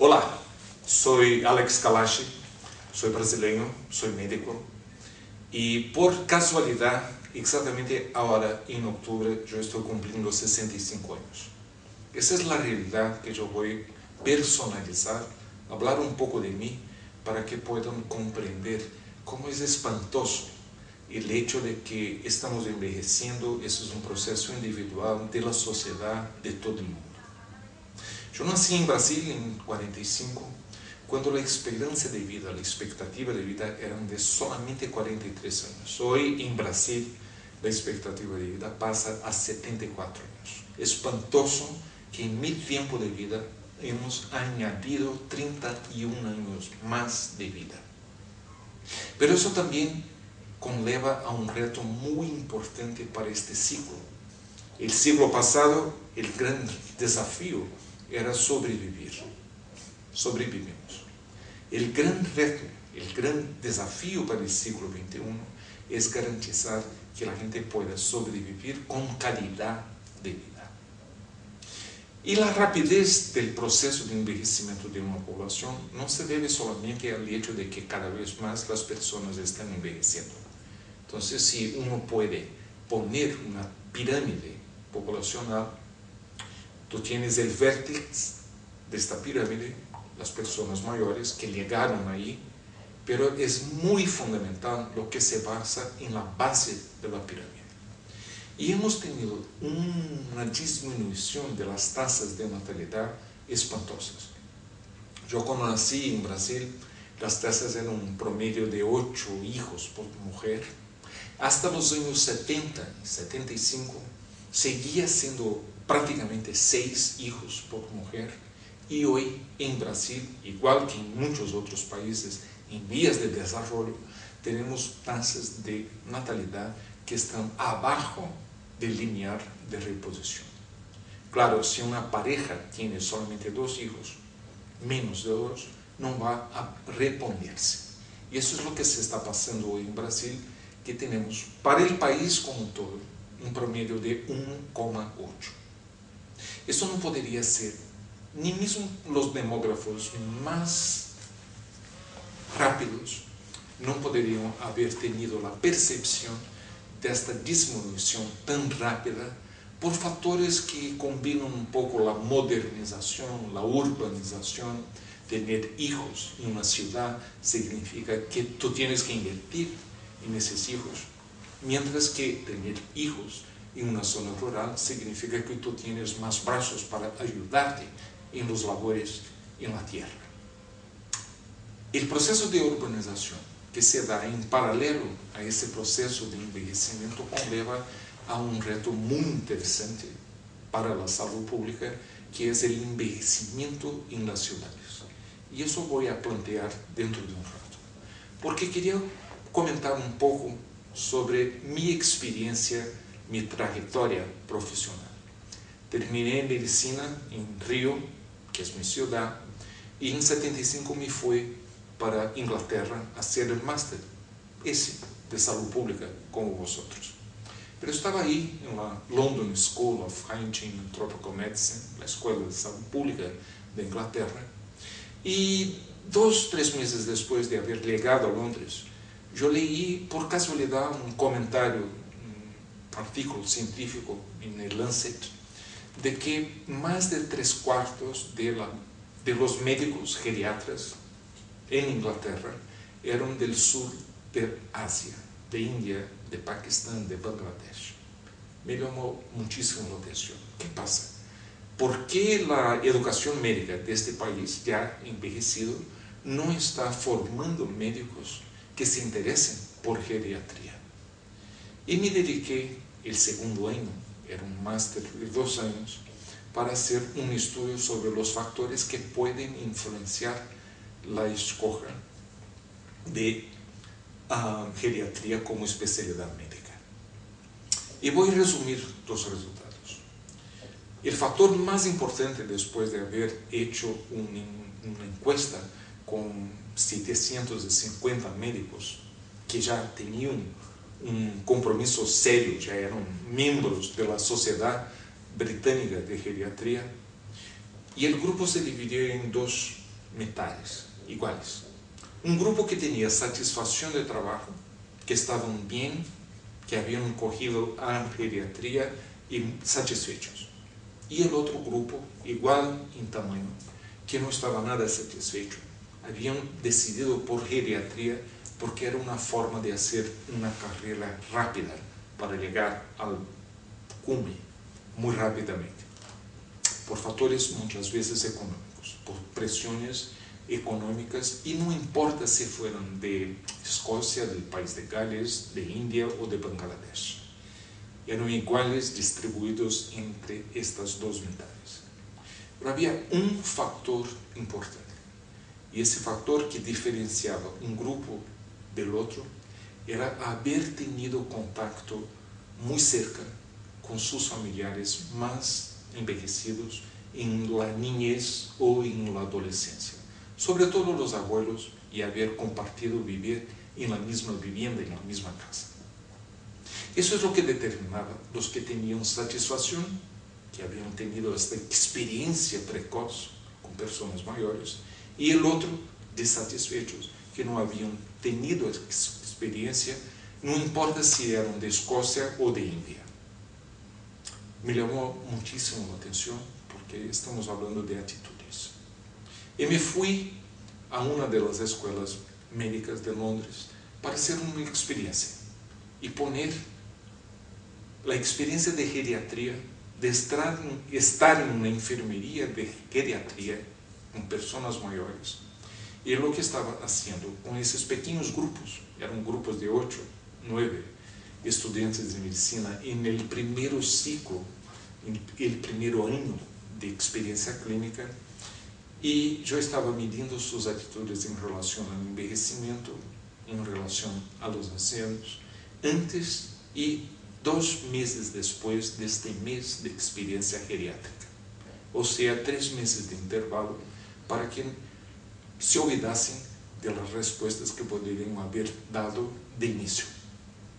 Olá, soy Alex Kalashi, soy brasileño, soy médico y por casualidad, exactamente ahora en octubre, yo estoy cumpliendo 65 años. Esa es la realidad que yo voy a personalizar, hablar un poco de mí para que puedan comprender cómo es espantoso el hecho de que estamos envejeciendo. Eso es un proceso individual de la sociedad, de todo el mundo. Yo nací en Brasil en 45, cuando la esperanza de vida, la expectativa de vida eran de solamente 43 años. Hoy en Brasil la expectativa de vida pasa a 74 años. Espantoso que en mi tiempo de vida hemos añadido 31 años más de vida. Pero eso también conlleva a un reto muy importante para este siglo. El siglo pasado, el gran desafío era sobrevivir. Sobrevivimos. El gran reto, el gran desafío para el siglo XXI es garantizar que la gente pueda sobrevivir con calidad de vida. Y la rapidez del proceso de envejecimiento de una población no se debe solamente al hecho de que cada vez más las personas están envejeciendo. Entonces, si uno puede poner una pirámide poblacional, tú tienes el vértice de esta pirámide, las personas mayores que llegaron ahí, pero es muy fundamental lo que se basa en la base de la pirámide. Y hemos tenido una disminución de las tasas de natalidad espantosas. Yo cuando nací en Brasil, las tasas eran un promedio de 8 hijos por mujer. Hasta los años 70 y 75 seguía siendo prácticamente 6 hijos por mujer, y hoy en Brasil, igual que en muchos otros países en vías de desarrollo, tenemos tasas de natalidad que están abajo del lineal de reposición. Claro, si una pareja tiene solamente 2 hijos, menos de 2, no va a reponerse. Y eso es lo que se está pasando hoy en Brasil, que tenemos para el país como todo un promedio de 1,8. Eso no podría ser, ni mismo los demógrafos más rápidos no podrían haber tenido la percepción de esta disminución tan rápida por factores que combinan un poco la modernización, la urbanización. Tener hijos en una ciudad significa que tú tienes que invertir en esos hijos, mientras que tener hijos en una zona rural significa que tú tienes más brazos para ayudarte en los labores en la tierra. El proceso de urbanización que se da en paralelo a ese proceso de envejecimiento conlleva a un reto muy interesante para la salud pública, que es el envejecimiento en las ciudades. Y eso voy a plantear dentro de un rato, porque quería comentar un poco sobre mi experiencia, mi trayectoria profesional. Terminé en medicina en Río, que es mi ciudad, y en 75 me fui para Inglaterra a hacer el máster, ese de salud pública, como vosotros. Pero estaba ahí en la London School of Hygiene and Tropical Medicine, la escuela de salud pública de Inglaterra, y 2-3 meses después de haber llegado a Londres, yo leí por casualidad un comentario, un artículo científico en el Lancet, de que más de 3/4 de los médicos geriatras en Inglaterra eran del sur de Asia, de India, de Pakistán, de Bangladesh. Me llamó muchísimo la atención. ¿Qué pasa? ¿Por qué la educación médica de este país ya envejecido no está formando médicos que se interesen por geriatría? Y me dediqué el segundo año, era un máster de 2 años, para hacer un estudio sobre los factores que pueden influenciar la escoja de geriatría como especialidad médica. Y voy a resumir los resultados. El factor más importante, después de haber hecho una encuesta con 750 médicos que ya tenían un compromiso serio, ya eran miembros de la Sociedad Británica de Geriatría, y el grupo se dividió en 2 metades, iguales. Un grupo que tenía satisfacción de trabajo, que estaban bien, que habían cogido a geriatría y satisfechos. Y el otro grupo, igual en tamaño, que no estaba nada satisfecho. Habían decidido por geriatría porque era una forma de hacer una carrera rápida para llegar al cumbre muy rápidamente, por factores muchas veces económicos, por presiones económicas, y no importa si fueran de Escocia, del país de Gales, de India o de Bangladesh. Eran iguales distribuidos entre estas dos mitades. Pero había un factor importante, y ese factor que diferenciaba un grupo del otro era haber tenido contacto muy cerca con sus familiares más envejecidos en la niñez o en la adolescencia, sobre todo los abuelos, y haber compartido vivir en la misma vivienda, en la misma casa. Eso es lo que determinaba los que tenían satisfacción, que habían tenido esta experiencia precoz con personas mayores, y el otro desatisfechos, que no habían tenido experiencia, no importa si eran de Escocia o de India. Me llamó muchísimo la atención porque estamos hablando de actitudes. Y me fui a una de las escuelas médicas de Londres para hacer una experiencia y poner la experiencia de geriatría, de estar en una enfermería de geriatría con personas mayores, y lo que estaba haciendo con esos pequeños grupos. Eran grupos de 8, 9 estudiantes de medicina en el primer ciclo, en el primer año de experiencia clínica, y yo estaba midiendo sus actitudes en relación al envejecimiento, en relación a los ancianos, antes y 2 meses después de este mes de experiencia geriátrica. O sea, 3 meses de intervalo para que se olvidasen de las respuestas que podrían haber dado de inicio.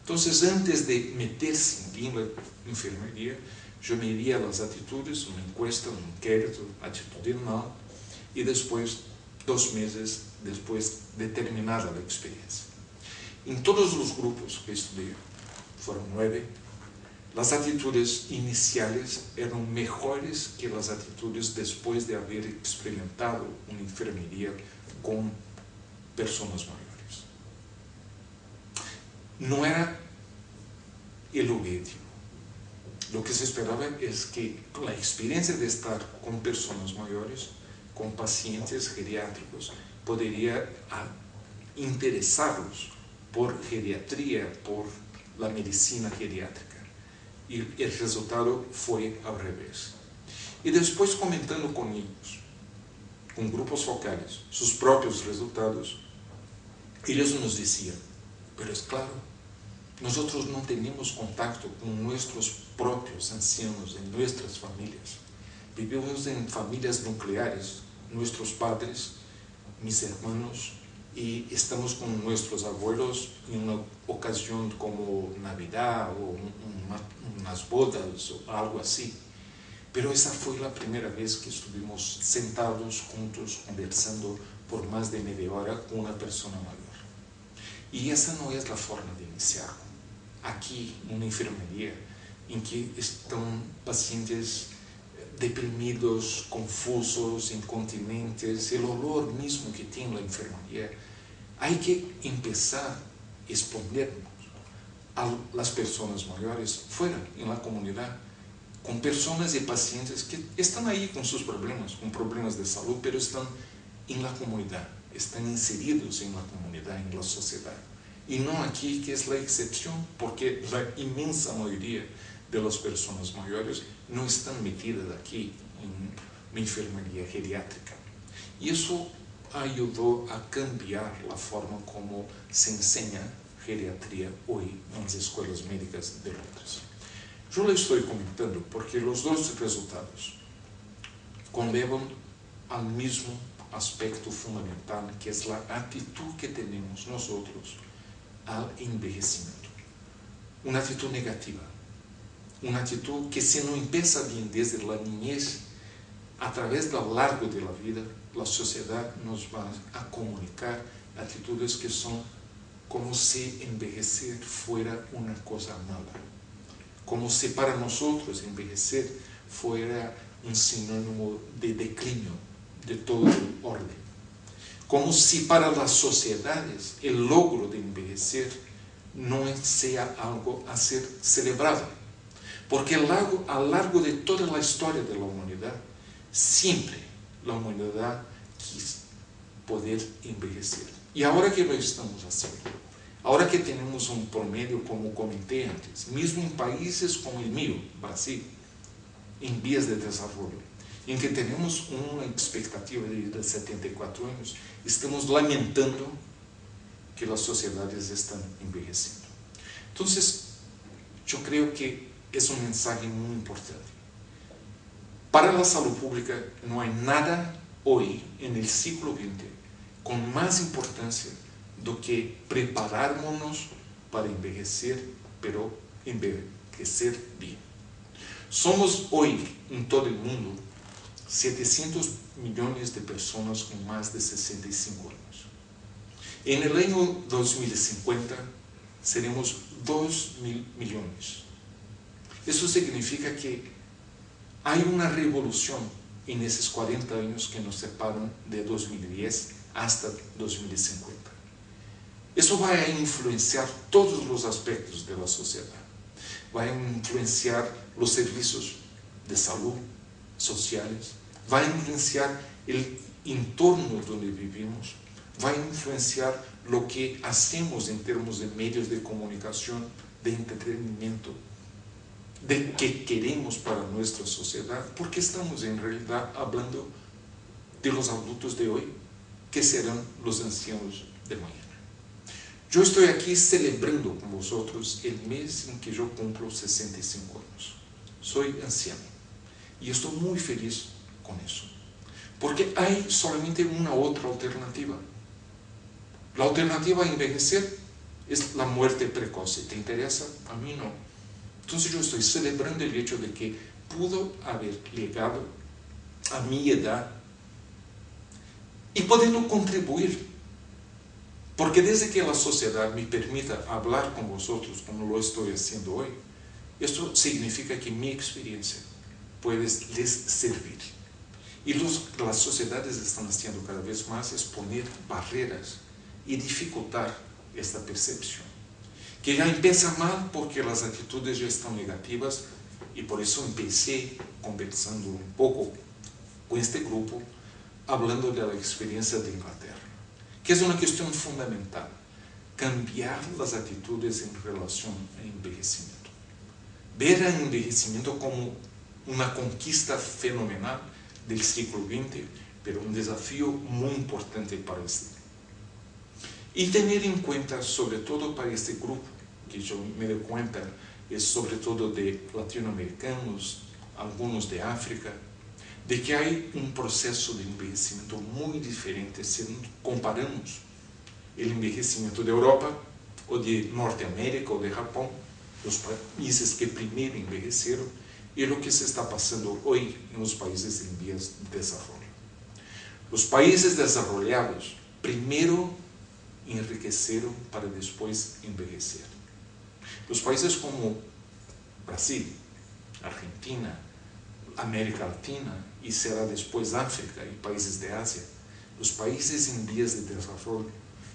Entonces, antes de meterse en la enfermería, yo medía las actitudes, una encuesta, un inquérito actitudinal, y después, 2 meses después de terminada la experiencia. En todos los grupos que estudié, fueron 9, las actitudes iniciales eran mejores que las actitudes después de haber experimentado una enfermería con personas mayores. No era el objetivo. Lo que se esperaba es que la experiencia de estar con personas mayores, con pacientes geriátricos, podría interesarlos por geriatría, por la medicina geriátrica. Y el resultado fue al revés. Y después, comentando con ellos, con grupos focales, sus propios resultados, ellos nos decían: pero es claro, nosotros no tenemos contacto con nuestros propios ancianos en nuestras familias. Vivimos en familias nucleares, nuestros padres, mis hermanos, y estamos con nuestros abuelos en una ocasión como Navidad o unas bodas o algo así. Pero esa fue la primera vez que estuvimos sentados juntos conversando por más de media hora con una persona mayor. Y esa no es la forma de iniciar. Aquí, en una enfermería, en que están pacientes deprimidos, confusos, incontinentes, el olor mismo que tiene la enfermería, hay que empezar a exponernos a las personas mayores fuera, en la comunidad, con personas y pacientes que están ahí con sus problemas, con problemas de salud, pero están en la comunidad, están inseridos en la comunidad, en la sociedad. Y no aquí, que es la excepción, porque la inmensa mayoría de las personas mayores no están metidas aquí en una enfermería geriátrica. Y eso ayudó a cambiar la forma como se enseña geriatría hoy en las escuelas médicas de Londres. Yo le estoy comentando porque los dos resultados conllevan al mismo aspecto fundamental, que es la actitud que tenemos nosotros al envejecimiento. Una actitud negativa, una actitud que, si no empieza bien desde la niñez, a través de lo largo de la vida, la sociedad nos va a comunicar actitudes que son como si envejecer fuera una cosa mala, como si para nosotros envejecer fuera un sinónimo de declinio de todo el orden, como si para las sociedades el logro de envejecer no sea algo a ser celebrado, porque a lo largo de toda la historia de la humanidad, siempre la humanidad quis poder envejecer. Y ahora que lo estamos haciendo, ahora que tenemos un promedio, como comenté antes, mismo en países como el mío, Brasil, en vías de desarrollo, en que tenemos una expectativa de vida de 74 años, estamos lamentando que las sociedades están envejeciendo. Entonces, yo creo que es un mensaje muy importante. Para la salud pública no hay nada hoy en el siglo XX con más importancia do que prepararnos para envejecer, pero envejecer bien. Somos hoy en todo el mundo 700 millones de personas con más de 65 años. En el año 2050 seremos 2.000 millones. Eso significa que hay una revolución en esos 40 años que nos separan de 2010 hasta 2050. Eso va a influenciar todos los aspectos de la sociedad. Va a influenciar los servicios de salud sociales, va a influenciar el entorno donde vivimos, va a influenciar lo que hacemos en términos de medios de comunicación, de entretenimiento, de qué queremos para nuestra sociedad, porque estamos en realidad hablando de los adultos de hoy, que serán los ancianos de mañana. Yo estoy aquí celebrando con vosotros el mes en que yo cumplo 65 años. Soy anciano y estoy muy feliz con eso, porque hay solamente una otra alternativa. La alternativa a envejecer es la muerte precoz. ¿Te interesa? A mí no. Entonces yo estoy celebrando el hecho de que pudo haber llegado a mi edad y pudiendo contribuir. Porque desde que la sociedad me permita hablar con vosotros como lo estoy haciendo hoy, esto significa que mi experiencia puede les servir. Y las sociedades están haciendo cada vez más es poner barreras y dificultar esta percepción, que ya empieza mal porque las actitudes ya están negativas, y por eso empecé conversando un poco con este grupo, hablando de la experiencia de Inglaterra, que es una cuestión fundamental, cambiar las actitudes en relación al envejecimiento. Ver el envejecimiento como una conquista fenomenal del siglo XX, pero un desafío muy importante para este. Y tener en cuenta, sobre todo para este grupo, que yo me doy cuenta es sobre todo de latinoamericanos, algunos de África, de que hay un proceso de envejecimiento muy diferente si comparamos el envejecimiento de Europa o de Norteamérica o de Japón, los países que primero envejecieron, y lo que se está pasando hoy en los países en vías de desarrollo. Los países desarrollados primero enriquecieron para después envejecer. Los países como Brasil, Argentina, América Latina y será después África y países de Asia, los países en vías de desarrollo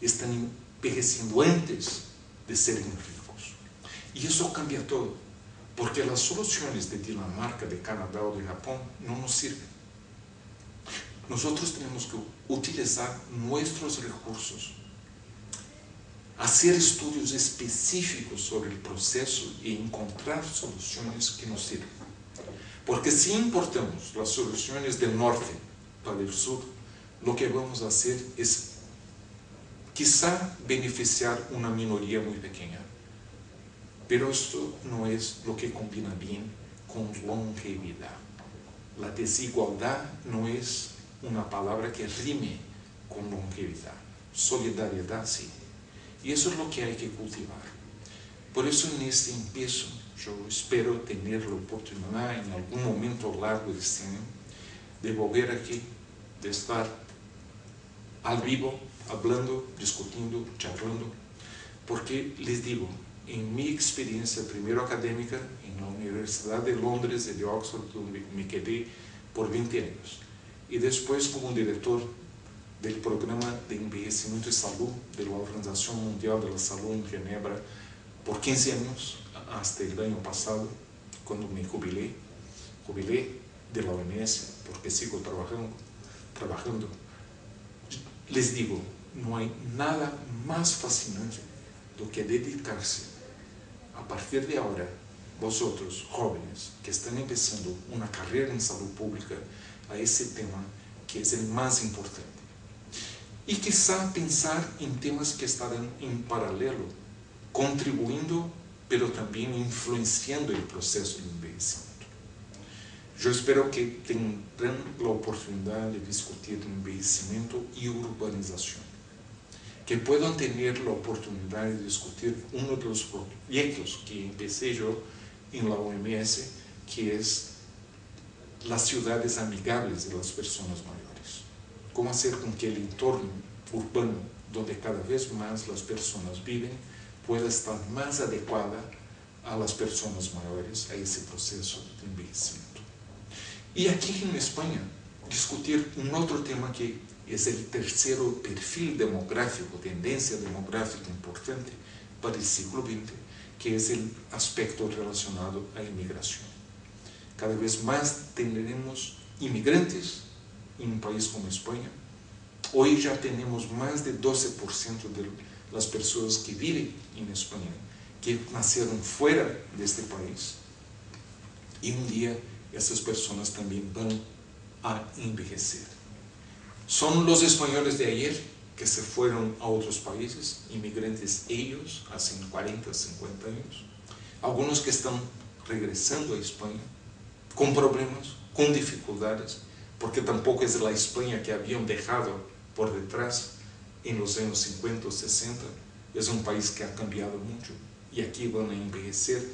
están envejeciendo antes de ser ricos. Y eso cambia todo, porque las soluciones de Dinamarca, de Canadá o de Japón no nos sirven. Nosotros tenemos que utilizar nuestros recursos, hacer estudios específicos sobre el proceso y encontrar soluciones que nos sirvan. Porque si importamos las soluciones del norte para el sur, lo que vamos a hacer es quizá beneficiar una minoría muy pequeña. Pero esto no es lo que combina bien con longevidad. La desigualdad no es una palabra que rime con longevidad. Solidaridad sí. Y eso es lo que hay que cultivar. Por eso en este empiezo, yo espero tener la oportunidad en algún momento largo de este año de volver aquí, de estar al vivo, hablando, discutiendo, charlando, porque les digo, en mi experiencia primero académica en la Universidad de Londres y de Oxford, donde me quedé por 20 años, y después como director del programa de envejecimiento y salud de la Organización Mundial de la Salud en Ginebra por 15 años, hasta el año pasado, cuando me jubilé de la OMS, porque sigo trabajando. Les digo, no hay nada más fascinante do que dedicarse a partir de ahora, vosotros jóvenes que están empezando una carrera en salud pública, a ese tema que es el más importante. Y quizá pensar en temas que estarán en paralelo, contribuyendo, pero también influenciando el proceso de envejecimiento. Yo espero que tendrán la oportunidad de discutir envejecimiento y urbanización, que puedan tener la oportunidad de discutir uno de los proyectos que empecé yo en la OMS, que es las ciudades amigables de las personas mayores. Cómo hacer con que el entorno urbano, donde cada vez más las personas viven, pueda estar más adecuada a las personas mayores, a ese proceso de envejecimiento. Y aquí en España, discutir un otro tema que es el tercero perfil demográfico, tendencia demográfica importante para el siglo XX, que es el aspecto relacionado a inmigración. Cada vez más tendremos inmigrantes en un país como España. Hoy ya tenemos más de 12% de las personas que viven en España, que nacieron fuera de este país. Y un día esas personas también van a envejecer. Son los españoles de ayer que se fueron a otros países, inmigrantes ellos, hace 40, 50 años. Algunos que están regresando a España con problemas, con dificultades, porque tampoco es la España que habían dejado por detrás en los años 50 o 60. Es un país que ha cambiado mucho y aquí van a envejecer,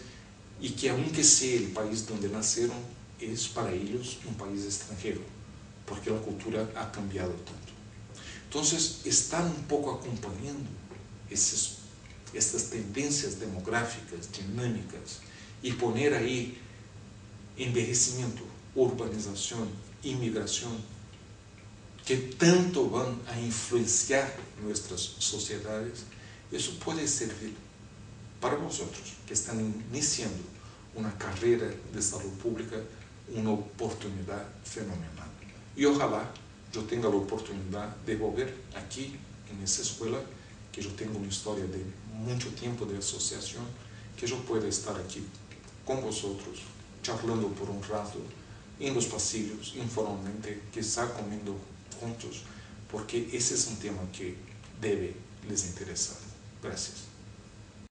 y que aunque sea el país donde nacieron, es para ellos un país extranjero, porque la cultura ha cambiado tanto. Entonces, estar un poco acompañando estas tendencias demográficas, dinámicas, y poner ahí envejecimiento, urbanización, inmigración, que tanto van a influenciar nuestras sociedades, eso puede servir para vosotros que están iniciando una carrera de salud pública, una oportunidad fenomenal. Y ojalá yo tenga la oportunidad de volver aquí en esa escuela, que yo tengo una historia de mucho tiempo de asociación, que yo pueda estar aquí con vosotros, charlando por un rato, en los pasillos, informalmente, quizá comiendo juntos, porque ese es un tema que debe les interesar. Gracias.